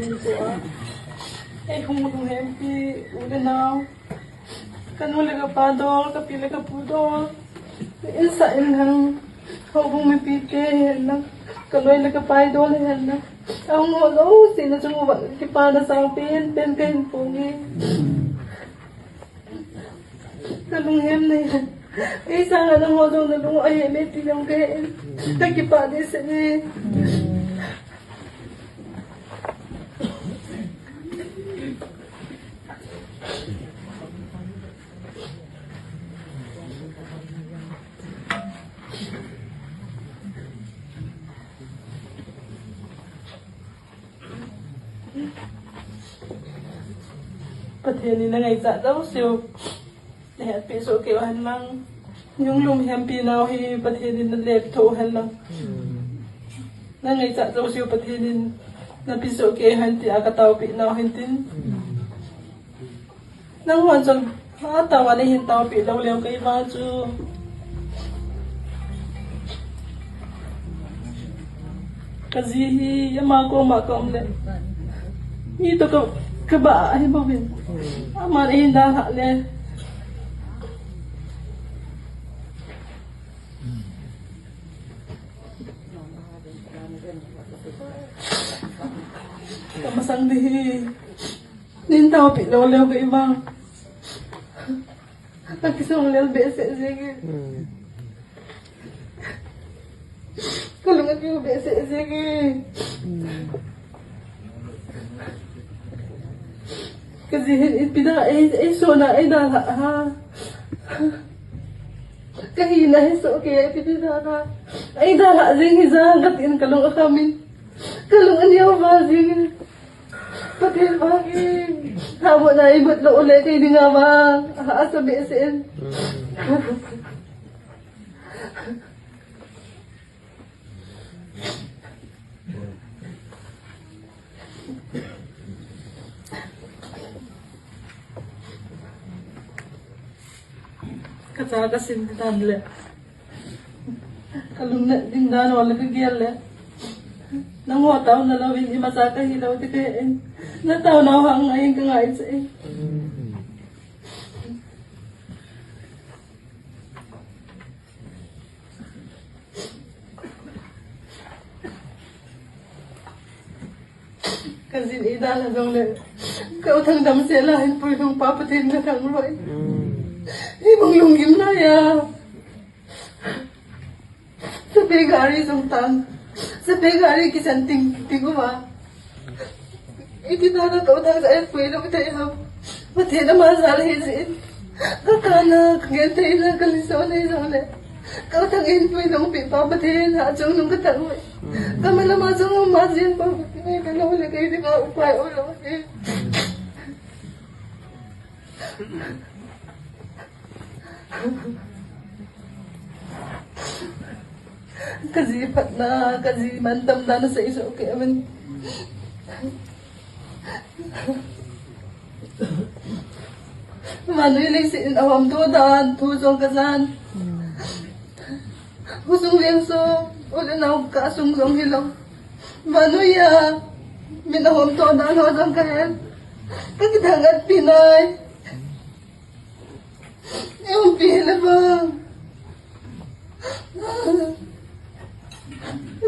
Eh, humulong hempi, ulanaw. Kanula ka padol, kapila ka pudol. Isa ilang hubong may pike, lang. Kaloy na ka paidol, lang. Ang ulo, sino sumuba, kipada sa pin kain pungi. Kalunghem na yan. Isa nga ng hodong na lungo, ay, may tilang kain. Nagkipada sa niya. Pati na ngay sa daw siyo. Lahat piso kiwahan lang. Yung lumihang pinaw pati na leptohan lang. Na ngay sa daw siyo pati na piso kiwahan ti akataw pinaw hintin. Nang wansang tawa na hintaw pinaw liyaw kay Macho. Kasi yamako makomle. Ito ka ba ay bawin? Aman indah hakle. Kamasang dihi. Nintaw pilaw-law ka ibang. Nagkisong lel bese sige. Kalungan yung bese sige. Kasi ipina so na ay dala ha. Kahina so kaya ipina na. Ay dala ring hizagat in kalung akamin. Kalungan niya ba sige. Pati bagi. Hamo na ibot na ulit kay di nga ba. Asa BSN. Kata kasin di tandle. Kalung na din dan wala kagiyal le. Nang wataw na lawin di masaka hilaw di kain. Nataw na hang ngayon ka ngayon sa eh. Kasi idala dong le. Kautang dam sila hin po yung papatin na kang roy. Ibang lunggim na ya. Sa pegari sungtang. Sa pegari kisanting tigo ba. Iti na kautang sa ayan po ilong tayo. Pati na masalihin. Kakana kagantay na kalisaw na isang le. Kautang in po ilong pipa. Pati na atsong nung katang. Kamalamasang ang masin pa. Pati na huli kayo di ka upay ulo. Kasi pat na, kasi mantam na sa iso, kaya man. Mano yun ay sinawam tudan, tusong kasan. Husong lienso, ulo na huwag kasungsong hilang. Mano ya, minahom tudan, hodong kahan. Kagitangat Pinay. Yung pila ba?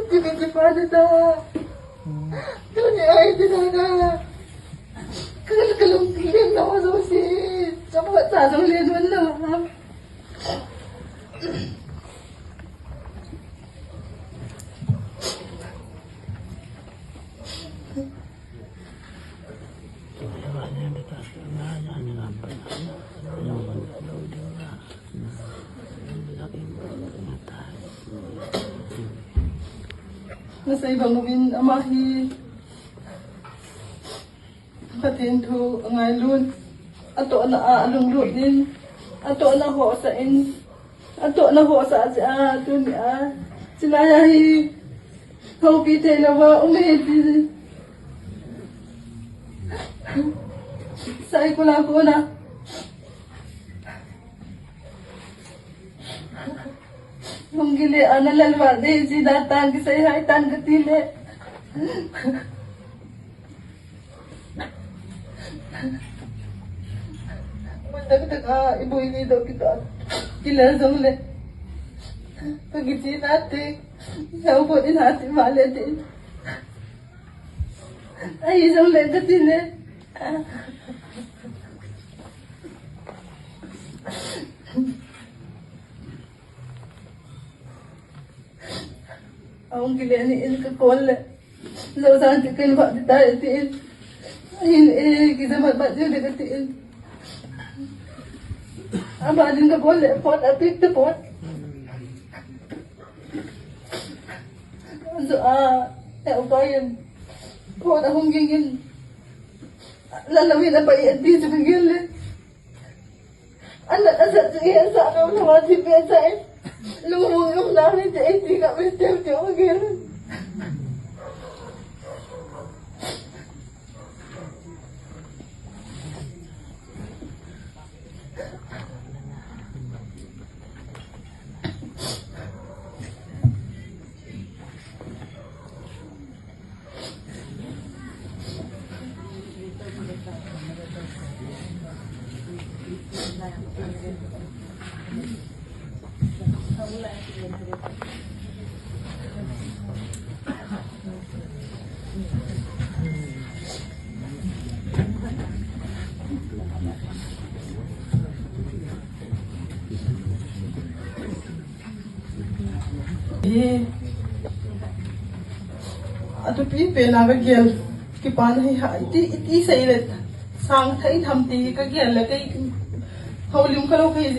Pinagkipada ta. Doon ay dinana. Kakalungkiling na ako sa usit. Sa mga tasang linuan na. Nasa ibang gawin amahi patinto ang alun ato na aalong din ato na ho sa in ato na ho sa ato ni sinayahi hopi telawa umedi sa ikula ko na Munggili, analalwa, di si datang, kisay haitan katili. Magdagdag ibu ini daw kita. Kilasong le. Pag-isi natin. Naupo din natin malitin. Ay, isang legatin eh. Akong kilaniin ka kola. Lausan ka kayo ba di tayo tiin. Ayun kita matmat yung negatiin. Aba din ka kola. Pot apik na pot. So, upayan. Pot akong gingin. Lalawin na pa iyan din sa kagilin. Anak asat siya sa ano naman si Pesay. Lumulong namin sa hindi kami siya magiging. Ato pipe na kagel kipan hay iti sa ilet sang thai tham ti kagel la kai haulim kalo kai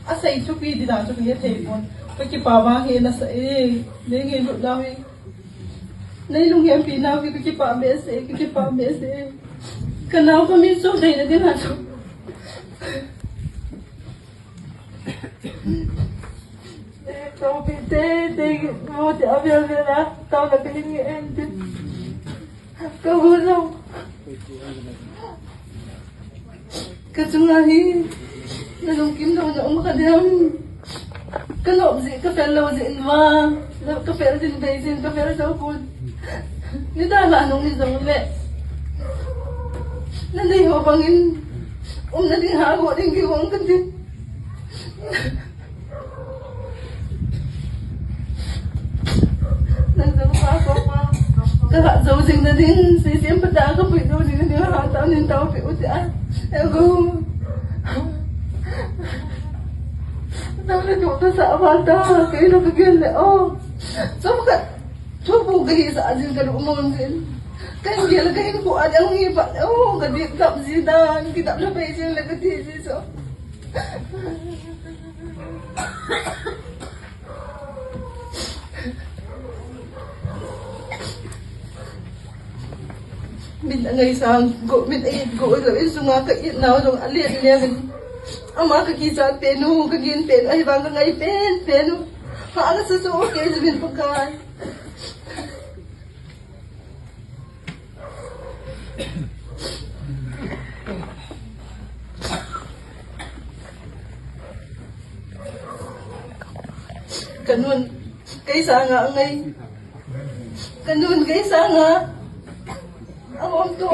asai chu pi di da chu pi thai pon ka ki pa ba he na sa ne nge lu da we nei lung hem pi na ki pa me se kanao ka mi so dai na din ha chu Tao pite, mo ti abia vera, tao na pilingi ente. Kabulong. Kasungahi, nalungkim daw na umakadam. Kanop si kapelo si inwa, kapelo si basin, kapelo sa upod. Nidala anong isang ule. Nanay ho pangin, nating hago din giwang kantin. Kakak dấu dinh na din sisim pada ka pwede mo din na hataw ng tao pi uti ego tao na tuto sa abata kayo na kagyan so maka tubo gahi sa azin ka lumon din kayo gila kayo ko adang hipat kadit kap zidan kita na pa isin lagatisi so min ngay sang go min ay go lo isu nga ka inaw dong alian niya min ama ka kisa penu kagin pen ay bang ngay penu hala sa so okay min pagkan kanun kaysa nga ngay kanun kaysa nga ang to